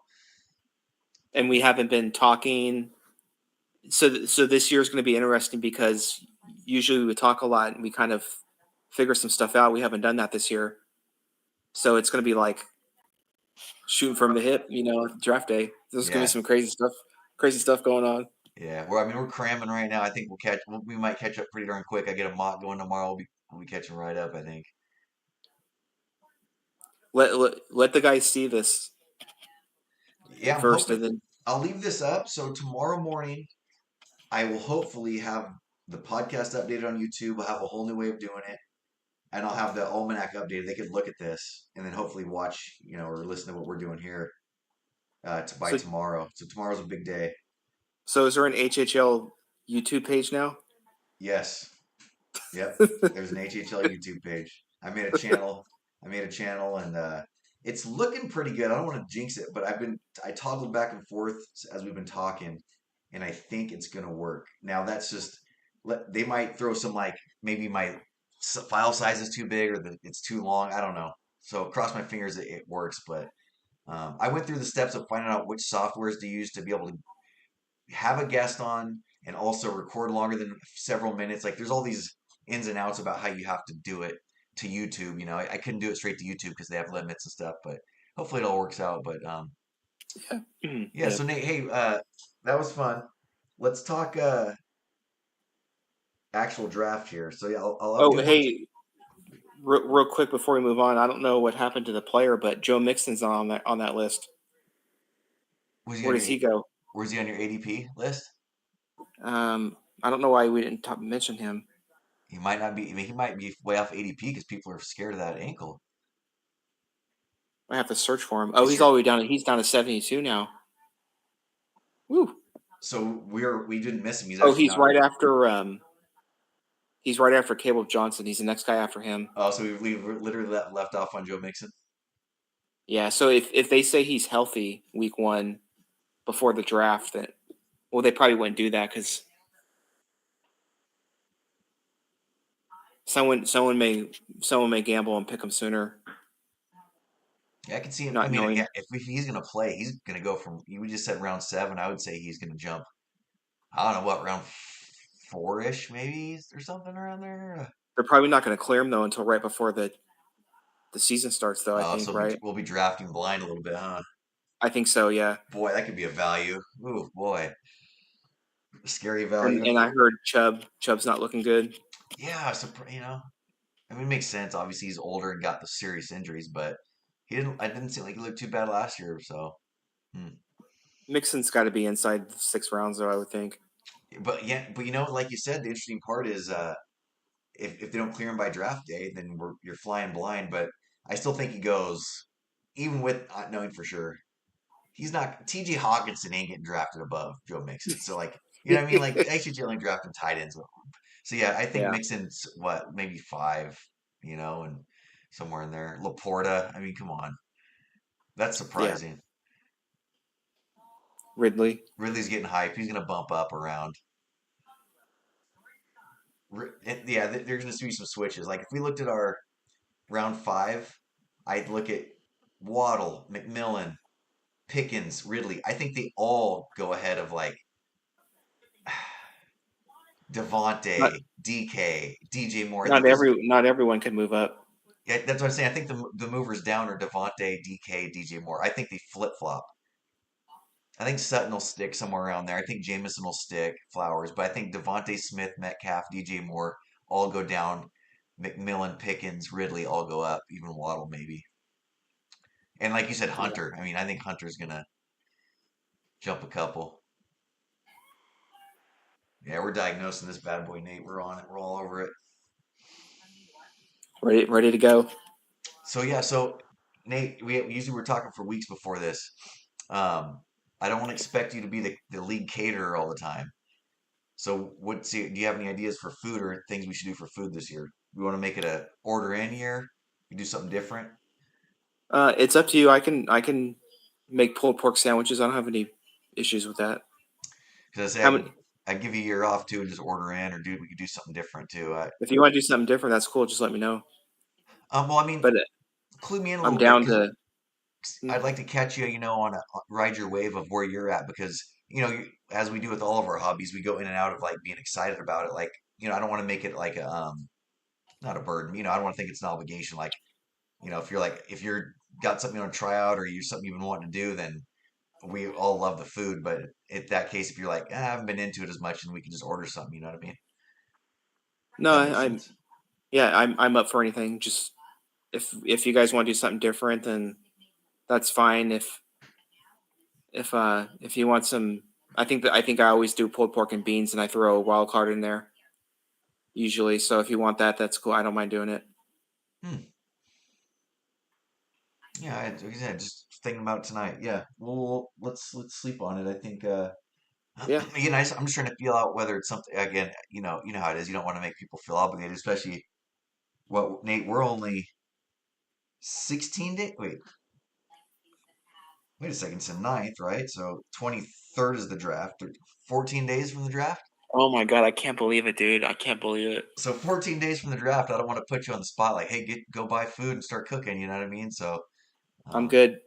And we haven't been talking. So this year is going to be interesting because usually we talk a lot and we kind of figure some stuff out. We haven't done that this year, so it's going to be like shooting from the hip. Draft day. There's going to be Yeah, some crazy stuff going on. yeah. Well, I mean, we're cramming right now. I think we might catch up pretty darn quick. I get a mock going tomorrow. We'll be catching right up. I think. Let the guys see this Yeah, I'm first, hoping. and then I'll leave this up. So tomorrow morning, I will hopefully have the podcast updated on YouTube. I'll have a whole new way of doing it, and I'll have the almanac updated. They could look at this and then hopefully watch, or listen to what we're doing here by so tomorrow. So tomorrow's a big day. so is there an HHL YouTube page now? Yes. Yep. There's an HHL YouTube page. I made a channel, and it's looking pretty good. I don't want to jinx it, but I toggled back and forth as we've been talking, and I think it's gonna work. Now that's just they might throw some like maybe my file size is too big or it's too long. I don't know. So cross my fingers that it works, but I went through the steps of finding out which softwares to use to be able to have a guest on and also record longer than several minutes. Like there's all these ins and outs about how you have to do it to YouTube. I couldn't do it straight to YouTube because they have limits and stuff, but hopefully it all works out. But Yeah. yeah, Yeah. so Nate, hey, that was fun. Let's talk actual draft here. So yeah, I'll Oh, do more. hey, real quick before we move on, I don't know what happened to the player, but Joe Mixon's on that list. Was he Where on does your he go? was he on your ADP list? I don't know why we didn't mention him. He might not be. I mean, he might be way off ADP because people are scared of that ankle. I have to search for him. Oh, Is he's your all the way down. He's down to 72 now. Woo. so we didn't miss him. He's Oh, actually not. he's right after Caleb Johnson. He's the next guy after him. Oh, so we literally left off on Joe Mixon. Yeah. So if they say he's healthy week one before the draft, then well, they probably wouldn't do that because someone may gamble and pick him sooner. Yeah, I can see him. I not mean, yeah, knowing. if he's going to play, he's going to go from, you just said round 7. I would say he's going to jump, I don't know what, round 4-ish maybe or something around there. They're probably not going to clear him though until right before the season starts, though. I Oh, think, so right? we'll be drafting blind a little bit, huh? I think so. Yeah. Boy, that could be a value. Ooh, boy, scary And value. I heard Chubb's not looking good. Yeah, I mean, it makes sense. Obviously, he's older and got the serious injuries, but he didn't. I didn't seem like he looked too bad last year. So, hmm. Mixon's got to be inside 6 rounds, though. I would think. But yeah, but like you said, the interesting part is if they don't clear him by draft day, then you're flying blind. But I still think he goes, even with not knowing for sure. He's not. T.J. Hawkinson ain't getting drafted above Joe Mixon. So like, you know what I mean? Like ACJ only drafting tight ends. So yeah, I think Yeah. Mixon's what, maybe 5, and somewhere in there. Laporta. I mean, come on, that's Yeah. surprising. Ridley. Ridley's getting hyped. He's gonna bump up around. Yeah, there's gonna be some switches. Like if we looked at our round 5, I'd look at Waddle, McMillan, Pickens, Ridley. I think they all go ahead of like Not Devontae, DK, DJ Moore. I think those. not everyone can move up. Yeah, that's what I'm saying. I think the movers down are Devontae, DK, DJ Moore. I think they flip flop. I think Sutton will stick somewhere around there. I think Jameson will stick, Flowers, but I think Devontae Smith, Metcalf, DJ Moore all go down. McMillan, Pickens, Ridley all go up. Even Waddle maybe. And like you said, Yeah. Hunter. I mean, I think Hunter's gonna jump a couple. Yeah, we're diagnosing this bad boy, Nate. We're on it. We're all over it. Ready to go. So yeah, so Nate, we usually we're talking for weeks before this. Um, I don't want to expect you to be the league caterer all the time. So do you have any ideas for food or things we should do for food this year? We want to make it a order in year. We do something different. It's up to you. I can make pulled pork sandwiches. I don't have any issues with that. Because I say How many? I give you a year off too and just order in, or we could do something different too. If you want to do something different, that's cool. Just let me know. Well, I mean, But clue me in a I'm little bit down because to. I'd like to catch you, ride your wave of where you're at because, as we do with all of our hobbies, we go in and out of like being excited about it. Like, I don't want to make it like not a burden. I don't want to think it's an obligation. Like, if you're got something you want to try out or you're something you've been wanting to do, then we all love the food. But in that case, if you're like, I haven't been into it as much and we can just order something, you know what I mean? No, That makes I'm sense. yeah, I'm up for anything. Just if you guys want to do something different, then that's fine. If you want some, I think I always do pulled pork and beans, and I throw a wild card in there usually. So if you want that, that's cool. I don't mind doing it. Hmm. Yeah, like I said, just thinking about it tonight. Yeah, well, let's sleep on it. I think Yeah. I'm just trying to feel out whether it's something. Again, you know how it is. You don't want to make people feel obligated, especially what Nate. We're only 16 days. Wait a second. It's the 9th, right? So 23rd is the draft. 14 days from the draft. Oh my god, I can't believe it, dude. I can't believe it. So 14 days from the draft. I don't want to put you on the spot. Like, hey, go buy food and start cooking. You know what I mean? So, I'm um, good.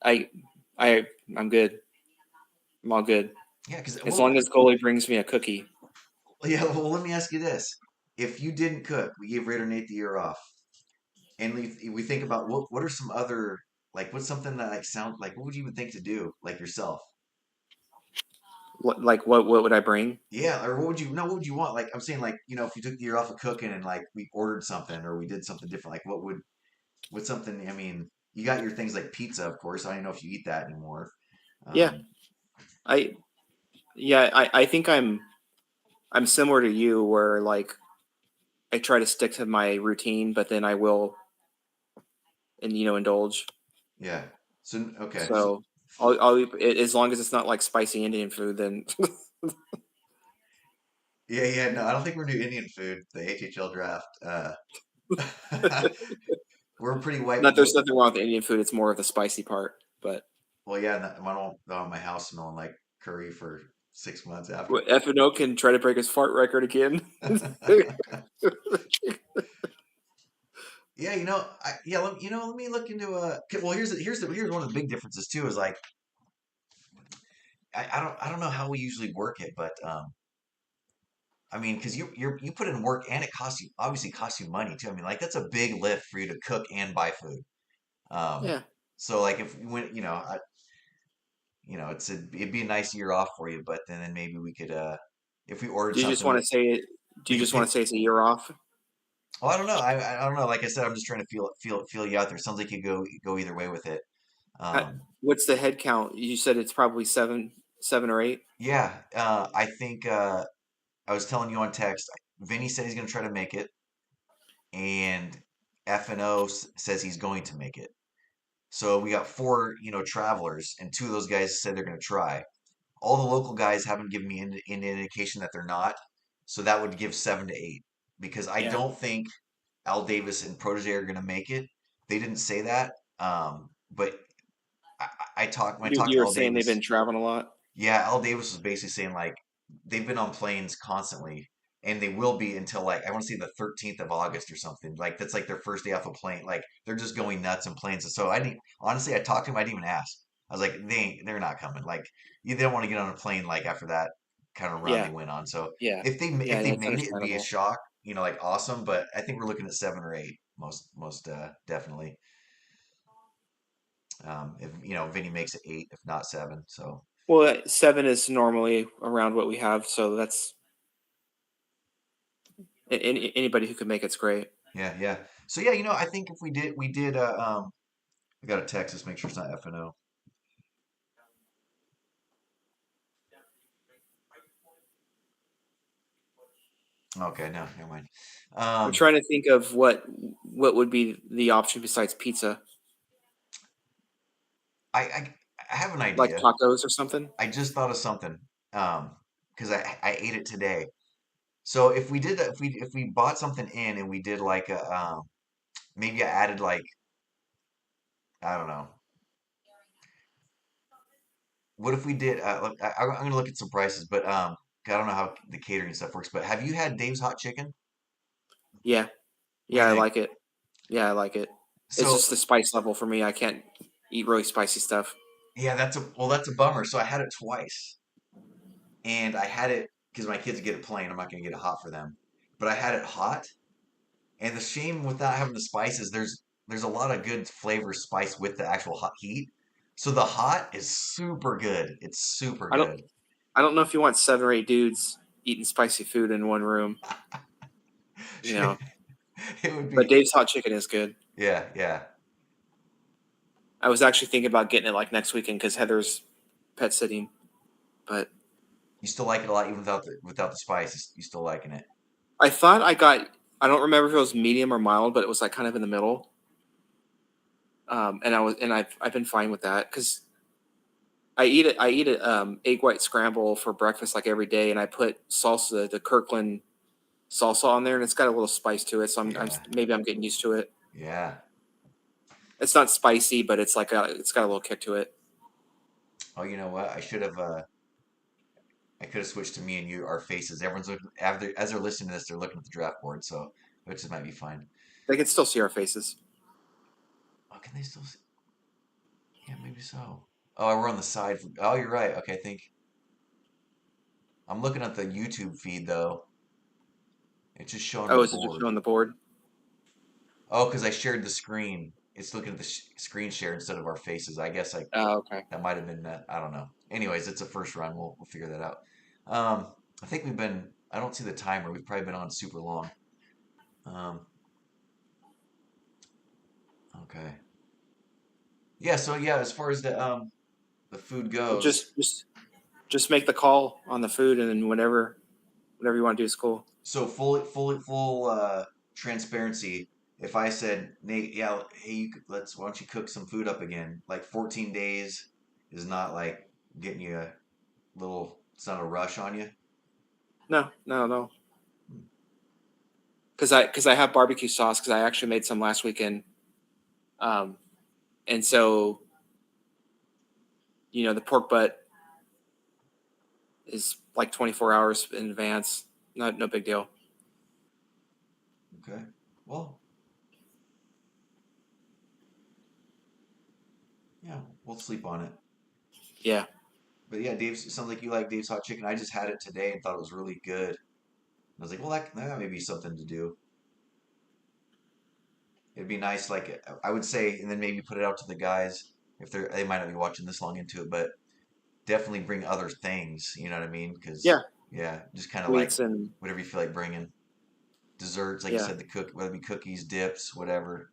I I I'm good. I'm all good. yeah, because As long as goalie brings me a cookie. yeah. Well, let me ask you this: if you didn't cook, we gave Raider Nate the year off. And we think about what are some other, like, what's something that like sound like, what would you even think to do like yourself? Like what would I bring? Yeah, or what would you want? Like I'm saying, like, if you took the year off of cooking and like we ordered something or we did something different, like what's something? I mean, you got your things like pizza, of course. I don't know if you eat that anymore. Yeah. Um, I I think I'm similar to you where like I try to stick to my routine, but then I will and indulge. yeah. So okay. So So I'll as long as it's not like spicy Indian food, then yeah, yeah. No, I don't think we're new Indian food. The HHL draft. We're pretty white. not there's nothing wrong with Indian food. It's more of the spicy part. But Well, yeah. I don't want my house smelling like curry for 6 months after. FNO can try to break his fart record again. Yeah, let me look into well, here's one of the big differences too. Is like I don't know how we usually work it, but I mean, because you put in work and it costs you money too. I mean, like that's a big lift for you to cook and buy food. Um, Yeah. so like if when it'd be a nice year off for you, but then maybe we could if we ordered Do you just something want to say it? Do we you could just want pick. to say it's a year off? Well, I don't know. I don't know. Like I said, I'm just trying to feel you out there. Sounds like you go either way with it. Um, What's the head count? You said it's probably seven or eight. yeah, I think I was telling you on text. Vinny said he's going to try to make it, and F&O says he's going to make it. So we got four, travelers, and two of those guys said they're going to try. All the local guys haven't given me any indication that they're not, so that would give 7 to 8. Because I Yeah. don't think Al Davis and Protege are going to make it. They didn't say that, but I talked when I talked You to were Al saying they've been Davis. traveling a lot. Yeah, Al Davis was basically saying like they've been on planes constantly, and they will be until like I want to say the 13th of August or something. Like that's like their first day off a plane. Like they're just going nuts in planes. And so I didn't honestly I talked to him. I didn't even ask. I was like, they're not coming. Like they don't want to get on a plane like after that kind of run they Yeah. went on. So Yeah. if Yeah. they That's made it, it'd be a understandable. shock. Like awesome. But I think we're looking at 7 or 8 most definitely. If Vinny makes it 8, if not 7. So. Well, seven is normally around what we have, so that's anybody who can make it's great. Yeah, yeah. So yeah, I think if we did I got to text this, make sure it's not F and O. Okay, no, never mind. I'm Um trying to think of what would be the option besides pizza, I have an like idea. tacos or something. I just thought of something. Because I ate it today. So if we did that, if we bought something in and we did like a maybe I added like I don't know. What if we did I'm gonna look at some prices, but I don't know how the catering stuff works, but have you had Dave's hot chicken? Yeah. What do Yeah, you I think? like it. Yeah, I like it. It's So just the spice level for me. I can't eat really spicy stuff. yeah, that's a bummer. So I had it twice. And I had it because my kids get it plain. I'm not going to get it hot for them, but I had it hot. And the shame with not having the spices, there's a lot of good flavor spice with the actual hot heat. So the hot is super good. It's super I don't good. I don't know if you want 7 or 8 dudes eating spicy food in one room, you know. It would But be Dave's hot chicken is good. yeah, yeah. I was actually thinking about getting it like next weekend because Heather's pet sitting. But You still like it a lot even without the spices. You still liking it. I thought I don't remember if it was medium or mild, but it was like kind of in the middle. I've been fine with that because I eat a egg white scramble for breakfast like every day, and I put salsa, the Kirkland salsa on there, and it's got a little spice to it. So Yeah, maybe I'm getting used to it. yeah. It's not spicy, but it's got a little kick to it. Oh, you know what? I could have switched to me and you, our faces. Everyone's looking as they're listening to this, they're looking at the draft board, so which is might be fine. They can still see our faces. Oh, can they still see? Yeah, maybe so. Oh, we're on the side. Oh, you're right. Okay, I think I'm looking at the YouTube feed though. It's just showing the Oh, is it just board. showing the board? Oh, because I shared the screen. It's looking at the screen share instead of our faces. I guess Oh, okay. that might have been that. I don't know. Anyways, it's a first run. We'll figure that out. I think we've been. I don't see the timer. We've probably been on super long. Um, okay. Yeah. So yeah, as far as the food Well, goes, just make the call on the food, and then whatever you want to do is cool. so full transparency. If I said, Nate, yeah, hey, why don't you cook some food up again? Like 14 days is not like getting you a little. It's not a rush on you. No, no, no. Hmm. Because I have barbecue sauce because I actually made some last weekend. Um, and so the pork butt is like 24 hours in advance. No big deal. Okay. Well, Yeah, we'll sleep on it. Yeah. But yeah, Dave's, it sounds like you like Dave's hot chicken. I just had it today and thought it was really good. I was like, well, that may be something to do. It'd be nice, like I would say, and then maybe put it out to the guys if they might not be watching this long into it, but definitely bring other things. You know what I mean? Because Yeah. yeah, just kind of like Sweets and whatever you feel like bringing. Desserts, like you yeah. said, the cook, whether it be cookies, dips, whatever.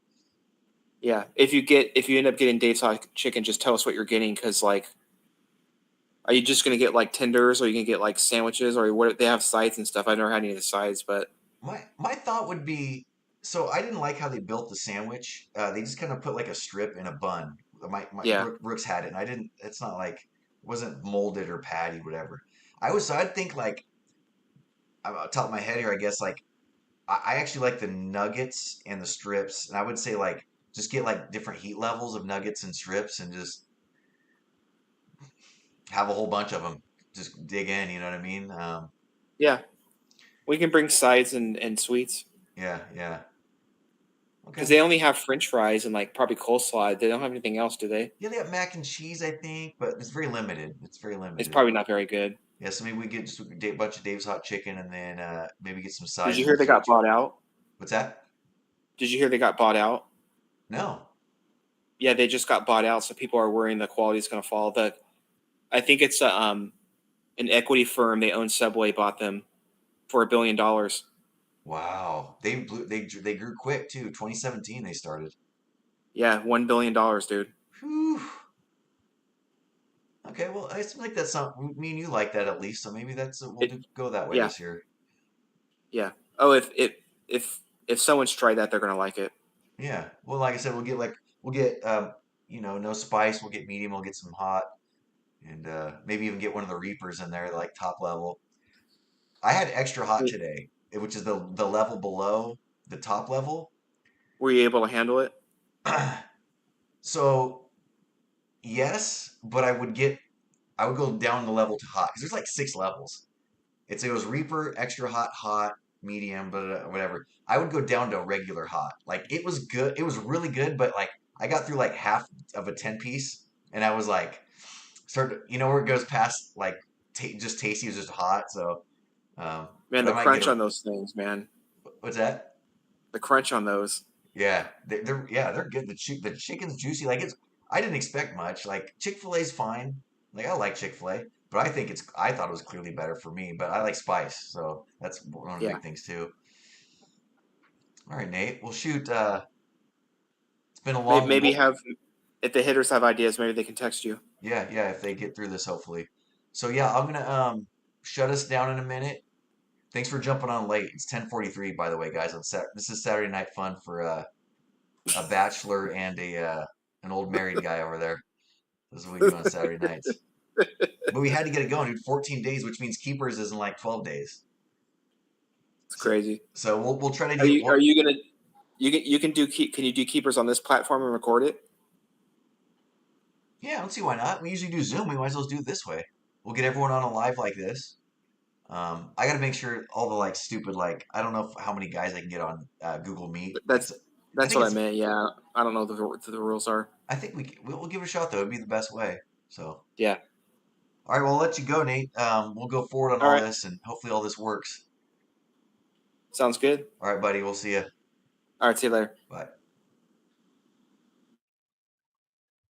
Yeah. If you end up getting Dave's hot chicken, just tell us what you're getting, because like, are you just gonna get like tenders, or you can get like sandwiches, or what? They have sides and stuff. I've never had any of the sides, but My thought would be, so I didn't like how they built the sandwich. They just kind of put like a strip in a bun. My yeah. Brooks had it, and I didn't. It's not like it wasn't molded or patty, whatever. I'd think like top of my head here, I guess like I actually like the nuggets and the strips, and I would say like just get like different heat levels of nuggets and strips, and just have a whole bunch of them. Just dig in, you know what I mean? Yeah. We can bring sides and sweets, Yeah, yeah. because Okay. they only have French fries and like probably coleslaw. They don't have anything else, do they? Yeah, they got mac and cheese, I think, but it's very limited. It's very It's limited. probably not very good. Yeah, so maybe we get just a bunch of Dave's hot chicken, and then maybe get some Did sides you in the hear they got future. bought out? What's that? Did you hear they got bought out? No. Yeah, they just got bought out, so people are worrying the quality is going to fall. I think it's an equity firm. They own Subway, bought them for $1 billion. Wow. They grew quick too. 2017 they started. Yeah, $1 billion, dude. Whew. Okay, well, I seem like that's something me and you like that at least, so maybe we'll It, go that way yeah, this year. yeah. Oh, if if someone's tried that, they're going to like it. Yeah. Well, like I said, we'll get no spice. We'll get medium. We'll get some hot, and maybe even get one of the Reapers in there, like top level. I had extra hot today, which is the level below the top level. Were you able to handle it? So yes, but I would go down the level to hot because there's like six levels. It goes Reaper, extra hot, hot, medium, but whatever. I would go down to regular hot. Like it was good. It was really good, but like I got through like half of a 10 piece, and I was like, where it goes past like just tasty is just hot. So, Man, but I the might get crunch a on those things, man. what's that? The crunch on those. Yeah, they're good. The chicken's juicy. Like I didn't expect much. Like Chick-fil-A's fine. Like I like Chick-fil-A, but I thought it was clearly better for me. But I like spice, so that's one of the Yeah. big things too. All right, Nate. Well, shoot. It's been a Maybe long one. maybe Well, have if the hitters have ideas, maybe they can text you. yeah, yeah. If they get through this, hopefully. So yeah, I'm gonna shut us down in a minute. Thanks for jumping on late. It's 10:43, by the way, guys. This is Saturday night fun for a bachelor and a an old married guy over there. This is what we do on Saturday nights. But we had to get it going, dude. 14 days, which means keepers is in like 12 days. It's So crazy. we'll try to Are get you one. are you gonna you can do can you do keepers on this platform and record it? Yeah, I don't see why not. We usually do Zoom. We might as well do it this way. We'll get everyone on a live like this. I got to make sure all the like stupid like I don't know how many guys I can get on Google Meet. That's I that's think what I it's meant. Yeah, I don't know what the rules are. I think we'll give it a shot though. It'd be the best way. So Yeah. all right, well I'll let you go, Nate. We'll go forward on All all right. this and hopefully all this works. Sounds good. All right, buddy. We'll see you. All right. See you later. Bye.